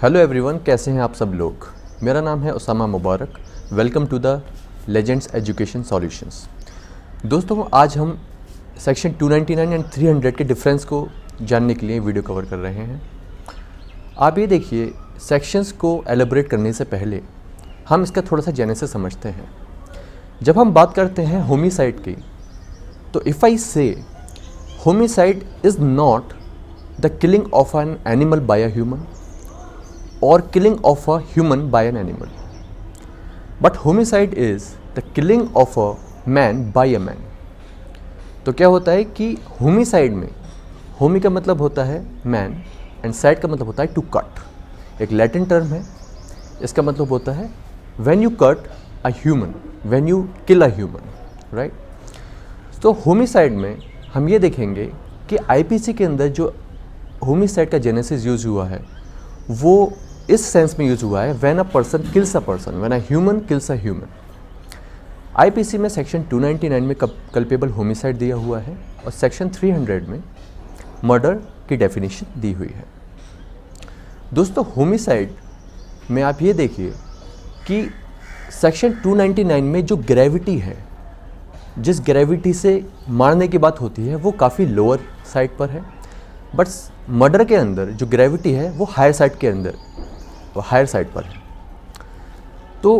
Hello everyone, कैसे हैं आप सब लोग। मेरा नाम है Usama Mubarak. Welcome to the legends education solutions. दोस्तों, आज हम सेक्शन 299 एंड 300 के डिफरेंस को जानने के लिए वीडियो कवर कर रहे हैं। आप ये देखिए, सेक्शंस को एलेबोरेट करने से पहले हम इसका थोड़ा सा जेनेसिस समझते हैं। जब हम बात करते हैं होमिसाइड की, तो if I say homicide is not the killing of an animal by a human or killing of a human by an animal, but homicide is the killing of a man by a man। तो क्या होता है कि homicide में होमी का मतलब होता है मैन एंड साइड का मतलब होता है टू कट। एक लैटिन टर्म है, इसका मतलब होता है when you cut a human, when you kill a human, right. तो होमिसाइड में हम ये देखेंगे कि आईपीसी के अंदर जो होमिसाइड का जेनेसिस यूज हुआ है वो इस सेंस में यूज हुआ है when a person kills a person, when a human kills a human. IPC में सेक्शन 299 में कल्पेबल होमिसाइड दिया हुआ है और सेक्शन 300 में मर्डर की डेफिनेशन दी हुई है। दोस्तों, होमिसाइड में आप ये देखिए कि सेक्शन 299 में जो ग्रेविटी है, जिस ग्रेविटी से मारने की बात होती है वो काफ़ी लोअर साइड पर है, बट मर्डर के अंदर जो ग्रेविटी है वो हायर साइड के अंदर, वो हायर साइड पर है। तो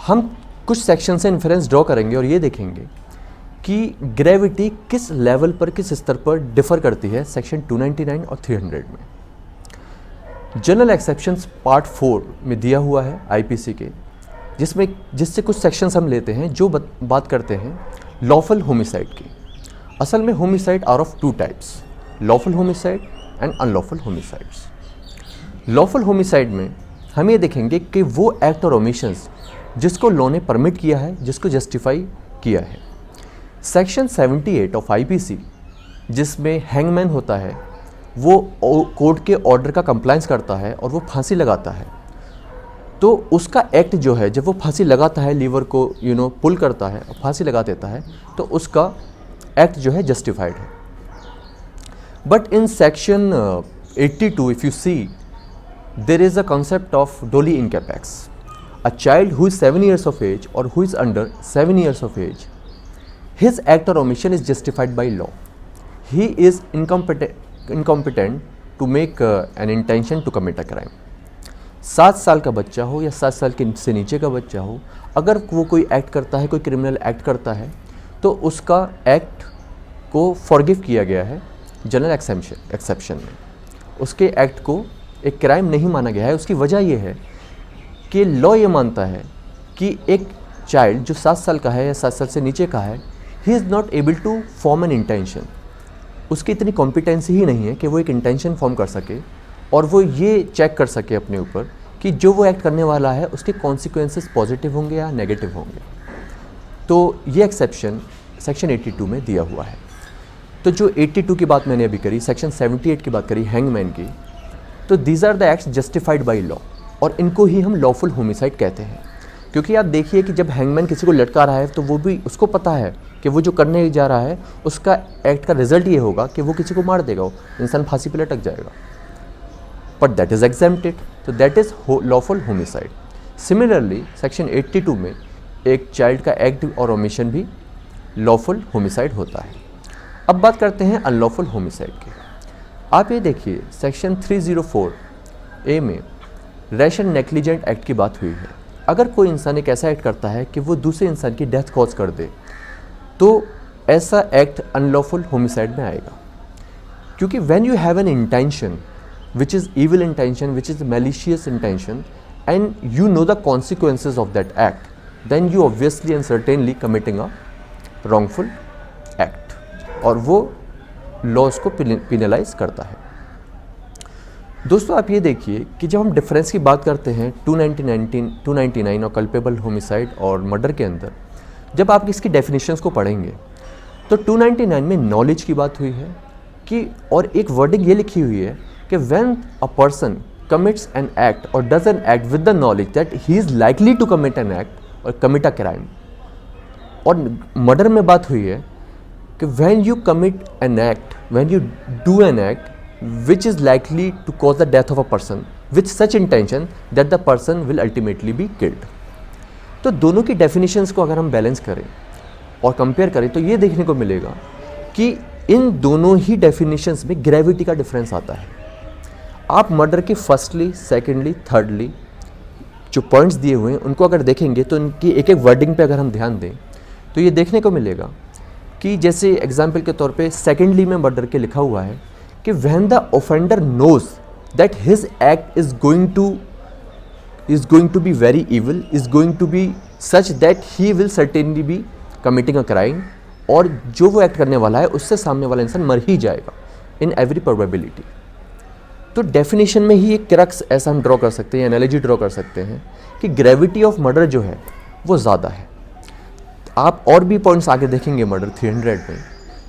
हम कुछ सेक्शन से इन्फरेंस ड्रॉ करेंगे और ये देखेंगे कि ग्रेविटी किस लेवल पर, किस स्तर पर डिफर करती है सेक्शन 299 और 300 में। जनरल एक्सेप्शंस पार्ट 4 में दिया हुआ है आईपीसी के, जिससे कुछ सेक्शंस हम लेते हैं जो बात करते हैं लॉफुल होमिसाइड की। असल में homicide are of two types, lawful homicide and unlawful homicides. Lawful homicide में हम ये देखेंगे कि वो एक्ट और ओमिशंस जिसको लॉ ने परमिट किया है, जिसको जस्टिफाई किया है। सेक्शन 78 ऑफ आईपीसी, जिसमें हैंगमैन होता है, वो कोर्ट के ऑर्डर का कंप्लायंस करता है और वो फांसी लगाता है। तो उसका एक्ट जो है, जब वो फांसी लगाता है, लीवर को पुल करता है और फांसी लगा देता है, तो उसका एक्ट जो है जस्टिफाइड है। But in section 82 if you see, there is a concept of doli in capax. A child who is 7 years of age or who is under 7 years of age, his act or omission is justified by law. He is incompetent to make an intention to commit a crime. 7 साल का बच्चा हो या 7 साल के से नीचे का बच्चा हो, अगर वो कोई एक्ट करता है, कोई क्रिमिनल एक्ट करता है, तो उसका एक्ट को फॉरगिव किया गया है जनरल एक्सेप्शन में। उसके एक्ट को एक क्राइम नहीं माना गया है। उसकी वजह यह है कि लॉ ये मानता है कि एक चाइल्ड जो 7 साल का है या 7 साल से नीचे का है, he is not able to form an intention. उसकी इतनी कॉम्पिटेंसी ही नहीं है कि वो एक इंटेंशन फॉर्म कर सके और वो ये चेक कर सके अपने ऊपर कि जो वो एक्ट करने वाला है उसके कॉन्सिक्वेंसेस पॉजिटिव होंगे या नेगेटिव होंगे। तो ये एक्सेप्शन सेक्शन 82 में दिया हुआ है। तो जो 82 की बात मैंने अभी करी, सेक्शन 78 की बात करी हैंगमैन की, तो these are the acts justified by law और इनको ही हम लॉफुल होमिसाइड कहते हैं। क्योंकि आप देखिए कि जब हैंगमैन किसी को लटका रहा है तो वो भी, उसको पता है कि वो जो करने जा रहा है उसका एक्ट का रिजल्ट ये होगा कि वो किसी को मार देगा, इंसान फांसी पे लटक जाएगा, बट दैट इज़ एग्जेम्प्टेड, तो that is lawful homicide. Similarly section 82 में एक चाइल्ड का एक्ट और ओमिशन भी लॉफुल होमिसाइड होता है। अब बात करते हैं अनलॉफुल होमिसाइड की। आप ये देखिए, सेक्शन 304 ए में रैश एंड नेग्लिजेंट एक्ट की बात हुई है। अगर कोई इंसान एक ऐसा एक्ट करता है कि वो दूसरे इंसान की डेथ कॉज कर दे, तो ऐसा एक्ट अनलॉफुल होमिसाइड में आएगा। क्योंकि when you have an intention which is evil intention, which is malicious intention, and you know the consequences of that act, then you obviously and certainly committing a wrongful act और वो laws को penalise करता है। दोस्तों, आप ये देखिए कि जब हम डिफरेंस की बात करते हैं 299 और कल्पेबल होमिसाइड और मर्डर के अंदर, जब आप इसकी डेफिनेशंस को पढ़ेंगे तो 299 में नॉलेज की बात हुई है कि, और एक वर्डिंग ये लिखी हुई है कि when a person commits an act or does an act with the knowledge that he is likely to commit an act or commit a crime. और मर्डर में बात हुई है कि when you commit an act, when you do an act which is likely to cause the death of a person, with such intention that the person will ultimately be killed. तो दोनों की definitions को अगर हम balance करें और compare करें तो ये देखने को मिलेगा कि इन दोनों ही डेफिनेशंस में ग्रेविटी का डिफरेंस आता है। आप मर्डर के फर्स्टली, सेकेंडली, थर्डली जो पॉइंट्स दिए हुए हैं उनको अगर देखेंगे तो इनकी एक एक वर्डिंग पे अगर हम ध्यान दें तो ये देखने को मिलेगा कि जैसे एग्जाम्पल के तौर पे सेकेंडली में मर्डर के लिखा हुआ है कि when the offender knows that his act is going to be very evil, is going to be such that he will certainly be committing a crime, और जो वो एक्ट करने वाला है उससे सामने वाला इंसान मर ही जाएगा इन एवरी प्रोबेबिलिटी। तो डेफिनेशन में ही एक क्रक्स ऐसा हम ड्रॉ कर सकते हैं, एनालॉजी ड्रॉ कर सकते हैं कि ग्रेविटी ऑफ मर्डर जो है वो ज़्यादा है। आप और भी पॉइंट्स आगे देखेंगे मर्डर 300 में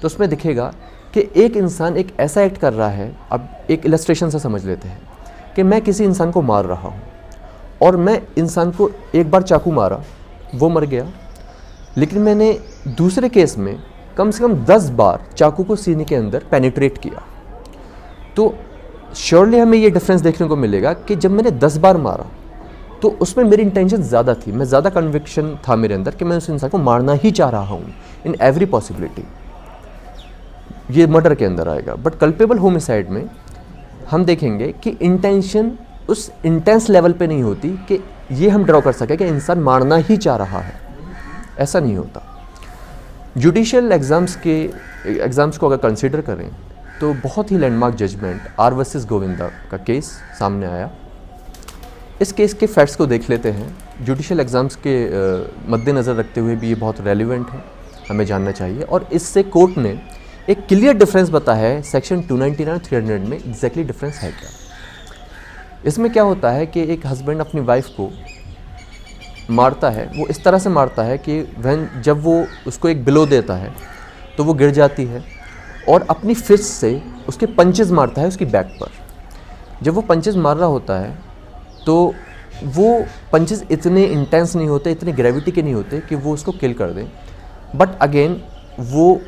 तो उसमें दिखेगा कि एक इंसान एक ऐसा एक्ट कर रहा है। अब एक इलस्ट्रेशन से समझ लेते हैं कि मैं किसी इंसान को मार रहा हूँ और मैं इंसान को एक बार चाकू मारा, वो मर गया, लेकिन मैंने दूसरे केस में कम से कम 10 बार चाकू को सीने के अंदर पेनिट्रेट किया। तो श्योरली हमें ये डिफरेंस देखने को मिलेगा कि जब मैंने 10 बार मारा तो उसमें मेरी इंटेंशन ज़्यादा थी, मैं ज़्यादा कन्विक्शन था मेरे अंदर कि मैं उस इंसान को मारना ही चाह रहा हूँ इन एवरी पॉसिबिलिटी। ये मर्डर के अंदर आएगा। बट कल्पेबल होमिसाइड में हम देखेंगे कि इंटेंशन उस इंटेंस लेवल पे नहीं होती कि ये हम ड्रॉ कर सके कि इंसान मारना ही चाह रहा है, ऐसा नहीं होता। जुडिशियल एग्ज़ाम्स को अगर कंसिडर करें तो बहुत ही landmark judgement R versus Govinda का केस सामने आया। इस केस के फैक्ट्स को देख लेते हैं। जुडिशियल एग्ज़ाम्स के मद्देनज़र रखते हुए भी ये बहुत रेलिवेंट है, हमें जानना चाहिए। और इससे कोर्ट ने एक क्लियर डिफरेंस बताया है सेक्शन 299 और 300 में एग्जैक्टली डिफरेंस है क्या। इसमें क्या होता है कि एक हस्बैंड अपनी वाइफ को मारता है, वो इस तरह से मारता है कि जब वो उसको एक बिलो देता है तो वो गिर जाती है और अपनी फिस्ट से उसके पंचेस मारता है उसकी बैक पर। जब वो पंचेस मार रहा होता है तो वो पंचेस इतने इंटेंस नहीं होते, इतने ग्रेविटी के नहीं होते कि वो उसको किल कर दें। बट अगेन वो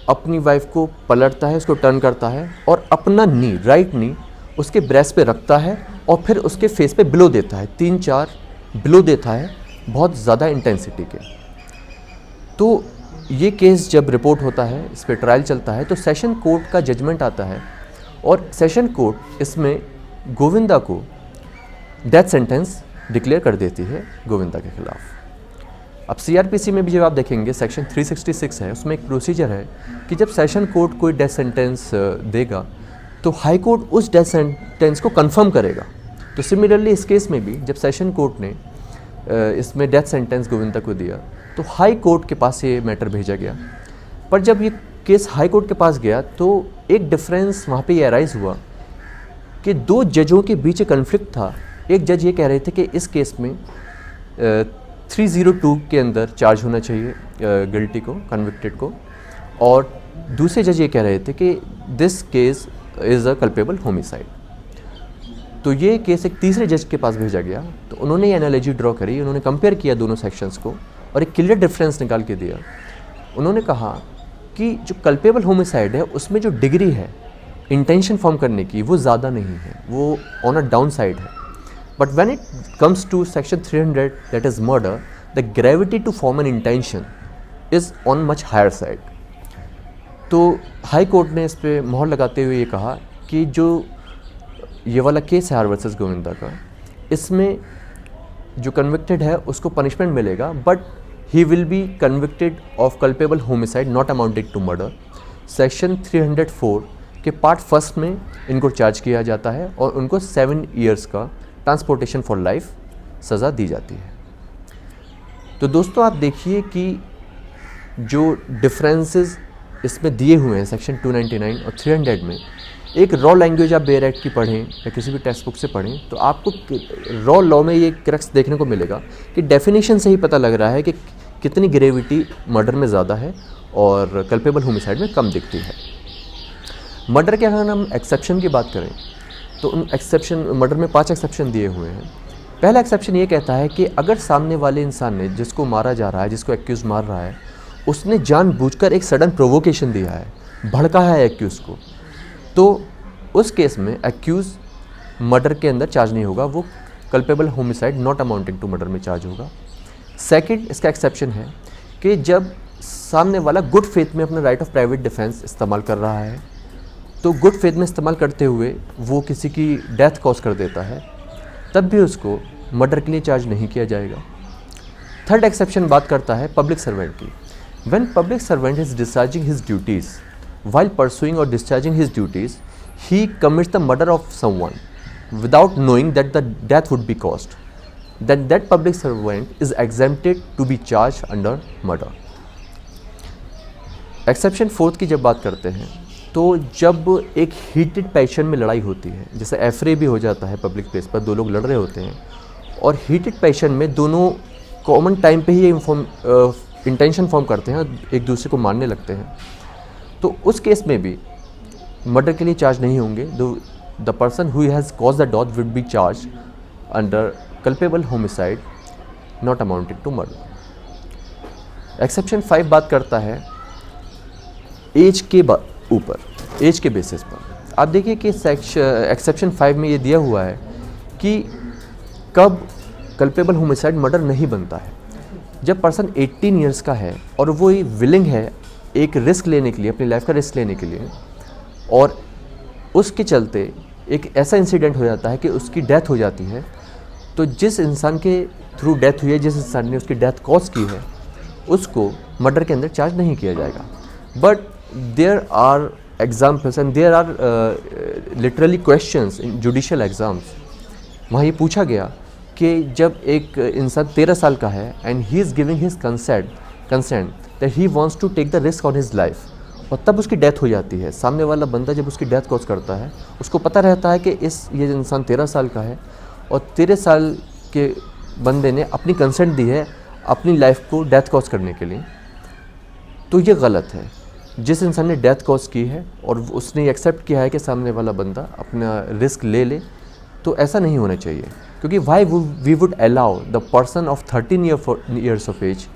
अपनी वाइफ को पलटता है, उसको टर्न करता है और अपना नी, राइट नी उसके ब्रेस्ट पे रखता है और फिर उसके फेस पे बिलो देता है, 3-4 बिलो देता है बहुत ज़्यादा इंटेंसिटी के। तो ये केस जब रिपोर्ट होता है, इस पर ट्रायल चलता है, तो सेशन कोर्ट का जजमेंट आता है और सेशन कोर्ट इसमें गोविंदा को डेथ सेंटेंस डिक्लेयर कर देती है गोविंदा के खिलाफ। अब सीआरपीसी में भी जब आप देखेंगे सेक्शन 366 है, उसमें एक प्रोसीजर है कि जब सेशन कोर्ट कोई डेथ सेंटेंस देगा तो हाई कोर्ट उस डेथ सेंटेंस को कंफर्म करेगा। तो सिमिलरली इस केस में भी जब सेशन कोर्ट ने इसमें डेथ सेंटेंस गोविंदा को दिया तो हाई कोर्ट के पास ये मैटर भेजा गया। पर जब ये केस हाई कोर्ट के पास गया तो एक डिफरेंस वहाँ पे ये अराइज़ हुआ कि 2 जजों के बीच एक कन्फ्लिक्ट था। एक जज ये कह रहे थे कि इस केस में 302 के अंदर चार्ज होना चाहिए गिल्टी को, कन्विक्टेड को, और दूसरे जज ये कह रहे थे कि this case is a culpable homicide. तो ये केस एक तीसरे जज के पास भेजा गया। तो उन्होंने ये एनालॉजी ड्रॉ करी, उन्होंने कंपेयर किया दोनों सेक्शंस को और एक क्लियर डिफरेंस निकाल के दिया। उन्होंने कहा कि जो कल्पेबल होमिसाइड है उसमें जो डिग्री है इंटेंशन फॉर्म करने की वो ज़्यादा नहीं है, वो ऑन अ डाउन साइड है। But when it comes to section 300 that is murder, the gravity to form an intention is on much higher side. तो हाई कोर्ट ने इस पर मोहर लगाते हुए ये कहा कि जो ये वाला केस है आर वर्सेस गोविंदा का, इसमें जो कन्विक्टेड है उसको पनिशमेंट मिलेगा, but he will be convicted of culpable homicide not amounted to murder. Section 304 के पार्ट फर्स्ट में इनको चार्ज किया जाता है और उनको 7 ईयर्स का ट्रांसपोर्टेशन फॉर लाइफ सज़ा दी जाती है। तो दोस्तों आप देखिए कि जो डिफरेंसेस इसमें दिए हुए हैं सेक्शन 299 और 300 में, एक रॉ लैंग्वेज आप बेयर एक्ट की पढ़ें या किसी भी टेक्स्ट बुक से पढ़ें तो आपको रॉ लॉ में ये क्रक्स देखने को मिलेगा कि डेफिनेशन से ही पता लग रहा है कि कितनी ग्रेविटी मर्डर में ज़्यादा है और कल्पेबल होमिसाइड में कम दिखती है। मर्डर के अगर हम एक्सेप्शन की बात करें तो उन एक्सेप्शन, मर्डर में 5 एक्सेप्शन दिए हुए हैं। पहला एक्सेप्शन ये कहता है कि अगर सामने वाले इंसान ने, जिसको मारा जा रहा है, जिसको एक्यूज मार रहा है, उसने जानबूझकर एक सडन प्रोवोकेशन दिया है, भड़काया है एक्यूज को, तो उस केस में एक्यूज मर्डर के अंदर चार्ज नहीं होगा, वो culpable homicide not amounting to murder में चार्ज होगा। सेकंड, इसका एक्सेप्शन है कि जब सामने वाला गुड फेथ में अपना राइट ऑफ प्राइवेट डिफेंस इस्तेमाल कर रहा है, तो गुड फेथ में इस्तेमाल करते हुए वो किसी की डेथ कॉज कर देता है, तब भी उसको मर्डर के लिए चार्ज नहीं किया जाएगा। थर्ड एक्सेप्शन बात करता है पब्लिक सर्वेंट की। When public servant is discharging his duties, while pursuing or discharging his duties, he commits the murder of someone without knowing that the death would be caused, then that public servant is exempted to be charged under murder. Exception fourth की जब बात करते हैं, तो जब एक heated passion में लड़ाई होती है, जैसे एफरे भी हो जाता है पब्लिक प्लेस पर, दो लोग लड़ रहे होते हैं और हीटेड पैशन में दोनों कॉमन टाइम पे ही ये इंटेंशन फॉर्म करते हैं, एक दूसरे को मारने लगते हैं, तो उस केस में भी मर्डर के लिए चार्ज नहीं होंगे। The person who has cause the death will be charge under culpable homicide not amounting to murder. Exception 5 बात करता है एज के ऊपर, एज के बेसिस पर। आप देखिए कि एक्सेप्शन 5 में ये दिया हुआ है कि कब कल्पेबल होमिसाइड मर्डर नहीं बनता है। जब पर्सन 18 ईयर्स का है और वो विलिंग है एक रिस्क लेने के लिए, अपनी लाइफ का रिस्क लेने के लिए, और उसके चलते एक ऐसा इंसिडेंट हो जाता है कि उसकी डेथ हो जाती है, तो जिस इंसान के थ्रू डेथ हुई है, जिस इंसान ने उसकी डेथ कॉज की है, उसको मर्डर के अंदर चार्ज नहीं किया जाएगा। But there are examples and there are literally questions in judicial exams. वहाँ ये पूछा गया कि जब एक इंसान 13 साल का है and he is giving his consent that he wants to take the risk on his life, और तब उसकी डेथ हो जाती है। सामने वाला बंदा जब उसकी डेथ कॉज करता है, उसको पता रहता है कि ये इंसान 13 साल का है और 13 साल के बंदे ने अपनी कंसेंट दी है अपनी लाइफ को डेथ कॉज करने के लिए, तो ये गलत है। जिस इंसान ने डेथ कॉज की है और उसने एक्सेप्ट किया है कि सामने वाला बंदा अपना रिस्क ले ले, तो ऐसा नहीं होना चाहिए। क्योंकि why we would allow the person of 13 years of age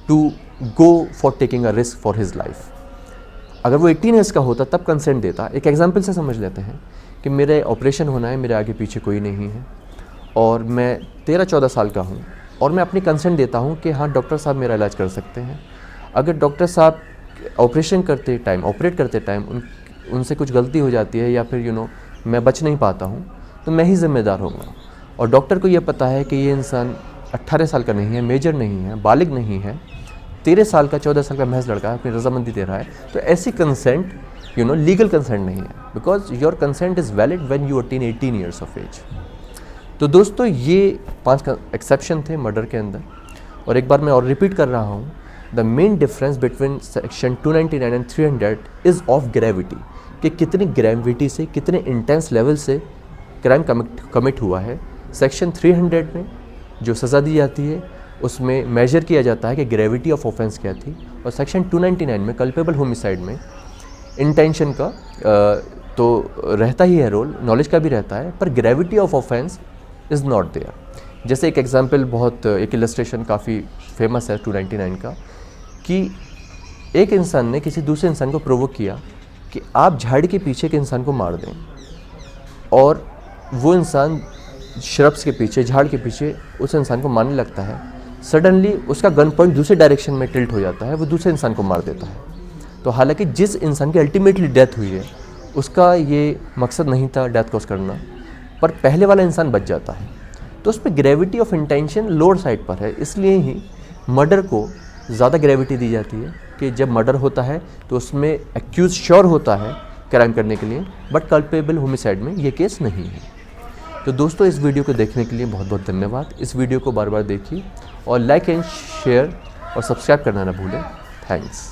to go for taking a risk for his life. अगर वो 18 ईयर्स का होता तब कंसेंट देता। एक एग्जांपल से समझ लेते हैं कि मेरे ऑपरेशन होना है, मेरे आगे पीछे कोई नहीं है और मैं 13-14 साल का हूँ और मैं अपनी कंसेंट देता हूँ कि हाँ डॉक्टर साहब मेरा इलाज कर सकते हैं। अगर डॉक्टर साहब ऑपरेट करते टाइम उनसे कुछ गलती हो जाती है या फिर मैं बच नहीं पाता हूँ, तो मैं ही जिम्मेदार होऊंगा। और डॉक्टर को ये पता है कि ये इंसान 18 साल का नहीं है, मेजर नहीं है, बालिग नहीं है, 13 साल का 14 साल का महज लड़का है, अपनी रजामंदी दे रहा है, तो ऐसी कंसेंट लीगल कंसेंट नहीं है, because your consent is valid when you attain 18 years of age. तो दोस्तों ये 5 एक्सेप्शन थे मर्डर के अंदर, और एक बार मैं और रिपीट कर रहा हूँ, the main difference between section 299 and 300 is of gravity, कि कितनी ग्रेविटी से, कितने इंटेंस लेवल से क्राइम कमिट हुआ है। सेक्शन 300 में जो सज़ा दी जाती है उसमें मेजर किया जाता है कि ग्रेविटी ऑफ ऑफेंस क्या थी, और सेक्शन 299 में कल्पेबल होमिसाइड में इंटेंशन का तो रहता ही है रोल, नॉलेज का भी रहता है, पर gravity of offence is not there. जैसे एक एग्जांपल, एक इलस्ट्रेशन काफ़ी फेमस है 299 का, कि एक इंसान ने किसी दूसरे इंसान को प्रोवोक किया कि आप झाड़ के पीछे के इंसान को मार दें, और वो इंसान श्रब्स के पीछे, झाड़ के पीछे उस इंसान को मारने लगता है। सडनली उसका गन पॉइंट दूसरे डायरेक्शन में टिल्ट हो जाता है, वो दूसरे इंसान को मार देता है। तो हालांकि जिस इंसान की अल्टीमेटली डेथ हुई है उसका ये मकसद नहीं था डेथ कॉज करना, पर पहले वाला इंसान बच जाता है। तो उस पर gravity of intention lower side पर है, इसलिए ही मर्डर को ज़्यादा ग्रेविटी दी जाती है कि जब मर्डर होता है तो उसमें एक्यूज श्योर होता है क्राइम करने के लिए, बट कल्पेबल होमिसाइड में ये केस नहीं है। तो दोस्तों इस वीडियो को देखने के लिए बहुत बहुत धन्यवाद। इस वीडियो को बार बार देखिए और लाइक एंड शेयर और सब्सक्राइब करना ना भूलें। थैंक्स।